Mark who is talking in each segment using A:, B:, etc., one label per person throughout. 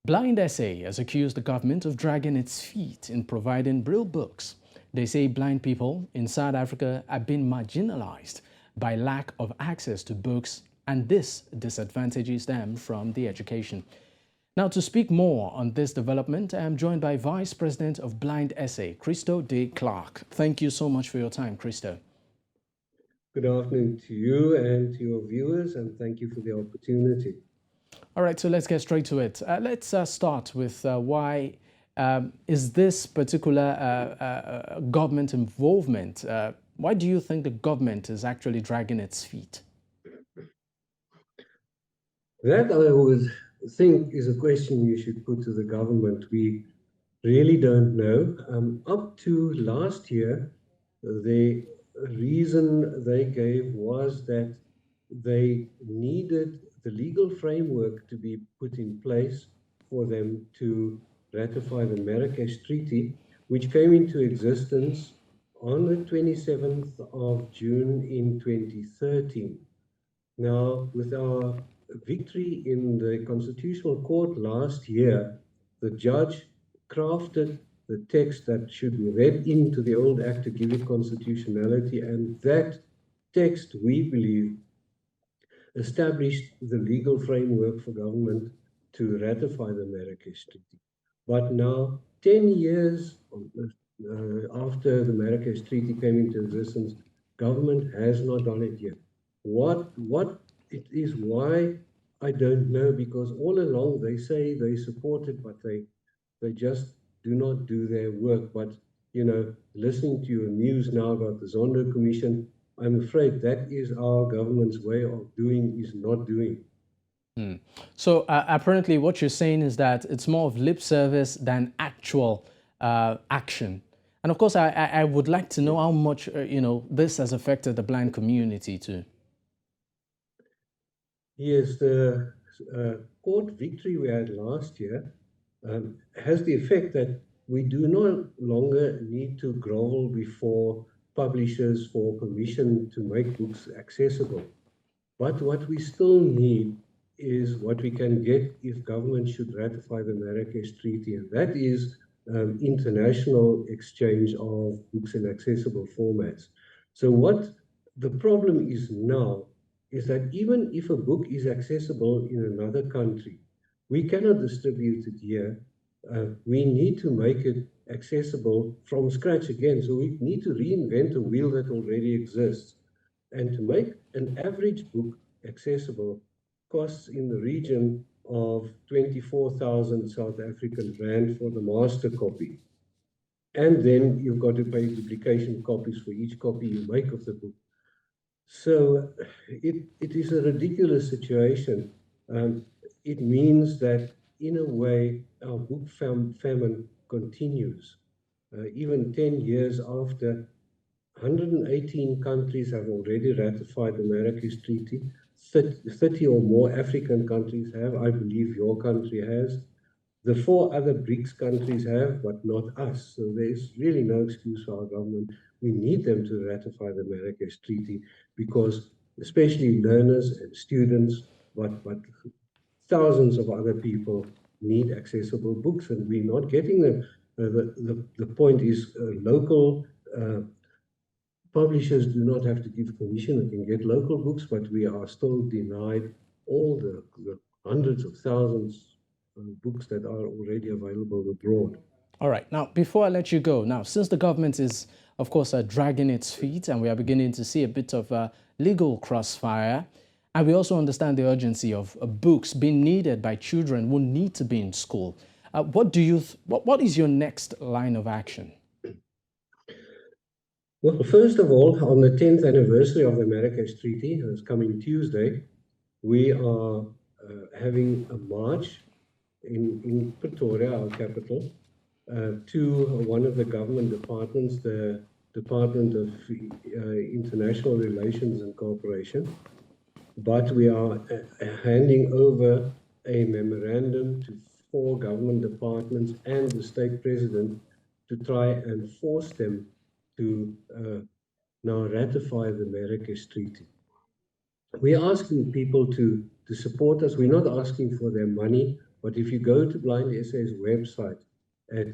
A: Blind SA has accused the government of dragging its feet in providing Braille books. They say blind people in South Africa have been marginalized by lack of access to books, and this disadvantages them from the education. Now, to speak more on this development, I am joined by Vice President of Blind SA, Christo de Klerk. Thank you so much for your time, Christo.
B: Good afternoon to you and to your viewers, and thank you for the opportunity.
A: All right, so let's get straight to it. Let's start with why is this particular government involvement, why do you think the government is actually dragging its feet?
B: That I would think is a question you should put to the government. We really don't know. Up to last year, the reason they gave was that they needed the legal framework to be put in place for them to ratify the Marrakesh Treaty, which came into existence on the 27th of June in 2013. Now, with our victory in the Constitutional Court last year, the judge crafted the text that should be read into the old act to give it constitutionality, and that text, we believe, established the legal framework for government to ratify the Marrakesh Treaty. But now, 10 years after the Marrakesh Treaty came into existence, government has not done it yet. What it is, why, I don't know, because all along they say they support it, but they just do not do their work. But, you know, listening to your news now about the Zondo Commission, I'm afraid that is our government's way of doing is not doing.
A: So apparently what you're saying is that it's more of lip service than actual action. And of course, I would like to know how much, this has affected the blind community too.
B: Yes, the court victory we had last year has the effect that we do no longer need to grovel before publishers for permission to make books accessible. But what we still need is what we can get if government should ratify the Marrakesh Treaty, and that is international exchange of books in accessible formats. So what the problem is now is that even if a book is accessible in another country, we cannot distribute it here. We need to make it accessible from scratch again. So we need to reinvent a wheel that already exists. And to make an average book accessible costs in the region of 24,000 South African rand for the master copy. And then you've got to pay duplication copies for each copy you make of the book. So it is a ridiculous situation. It means that, in a way, our book famine continues. Even 10 years after, 118 countries have already ratified the Marrakesh Treaty. 30 or more African countries have. I believe your country has. The 4 other BRICS countries have, but not us. So there's really no excuse for our government. We need them to ratify the Marrakesh Treaty because especially learners and students, but thousands of other people need accessible books, and we're not getting them. The point is local publishers do not have to give permission. They can get local books, but we are still denied all the hundreds of thousands books that are already available abroad.
A: All right. Now, before I let you go, now, since the government is, of course, dragging its feet and we are beginning to see a bit of legal crossfire, and we also understand the urgency of books being needed by children who need to be in school, what is your next line of action?
B: Well, first of all, on the 10th anniversary of the Marrakesh Treaty, this coming Tuesday, we are having a march in Pretoria, our capital, to one of the government departments, the Department of International Relations and Cooperation. But we are handing over a memorandum to 4 government departments and the state president to try and force them to now ratify the Marrakesh Treaty. We're asking people to support us. We're not asking for their money But if you go to Blind SA's website at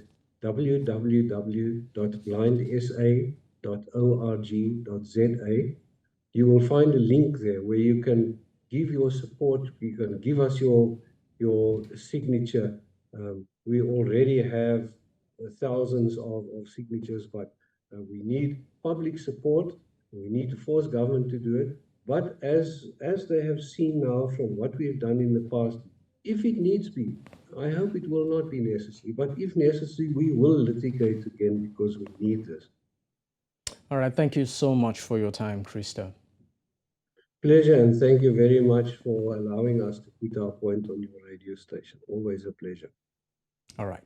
B: www.blindsa.org.za, you will find a link there where you can give your support. You can give us your signature. We already have thousands of signatures, but we need public support. We need to force government to do it. But as they have seen now from what we have done in the past, if it needs be, I hope it will not be necessary, but if necessary, we will litigate again because we need this.
A: All right, thank you so much for your time, Christo.
B: Pleasure, and thank you very much for allowing us to put our point on your radio station. Always a pleasure.
A: All right.